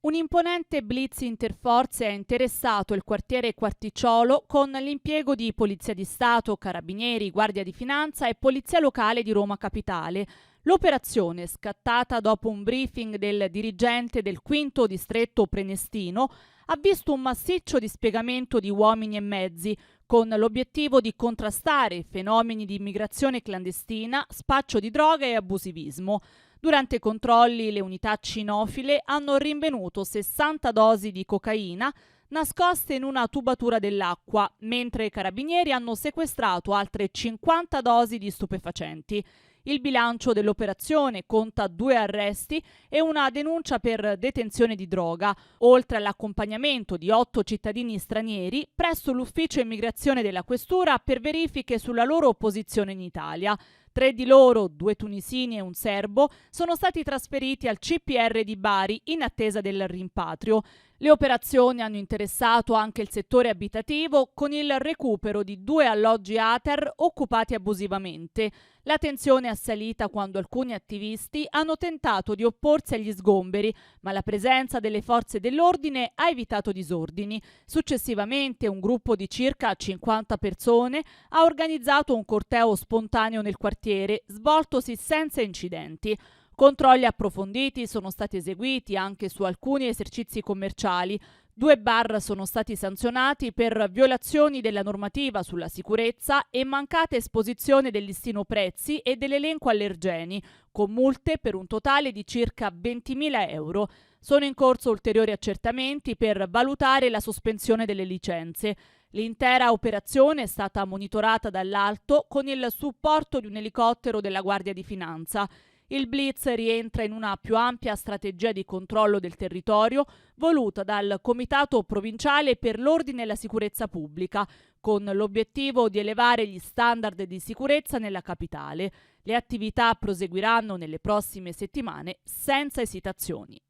Un imponente blitz interforze ha interessato il quartiere Quarticciolo con l'impiego di Polizia di Stato, Carabinieri, Guardia di Finanza e Polizia Locale di Roma Capitale. L'operazione, scattata dopo un briefing del dirigente del quinto distretto Prenestino, ha visto un massiccio dispiegamento di uomini e mezzi, con l'obiettivo di contrastare fenomeni di immigrazione clandestina, spaccio di droga e abusivismo. Durante i controlli le unità cinofile hanno rinvenuto 60 dosi di cocaina nascoste in una tubatura dell'acqua, mentre i carabinieri hanno sequestrato altre 50 dosi di stupefacenti. Il bilancio dell'operazione conta 2 arresti e una denuncia per detenzione di droga, oltre all'accompagnamento di 8 cittadini stranieri presso l'ufficio immigrazione della questura per verifiche sulla loro posizione in Italia. 3 di loro, 2 tunisini e un serbo, sono stati trasferiti al CPR di Bari in attesa del rimpatrio. Le operazioni hanno interessato anche il settore abitativo con il recupero di 2 alloggi ATER occupati abusivamente. La tensione è assalita quando alcuni attivisti hanno tentato di opporsi agli sgomberi, ma la presenza delle forze dell'ordine ha evitato disordini. Successivamente un gruppo di circa 50 persone ha organizzato un corteo spontaneo nel quartiere, svoltosi senza incidenti. Controlli approfonditi sono stati eseguiti anche su alcuni esercizi commerciali. 2 bar sono stati sanzionati per violazioni della normativa sulla sicurezza e mancata esposizione del listino prezzi e dell'elenco allergeni, con multe per un totale di circa 20.000 euro. Sono in corso ulteriori accertamenti per valutare la sospensione delle licenze. L'intera operazione è stata monitorata dall'alto con il supporto di un elicottero della Guardia di Finanza. Il blitz rientra in una più ampia strategia di controllo del territorio voluta dal Comitato Provinciale per l'Ordine e la Sicurezza Pubblica, con l'obiettivo di elevare gli standard di sicurezza nella capitale. Le attività proseguiranno nelle prossime settimane senza esitazioni.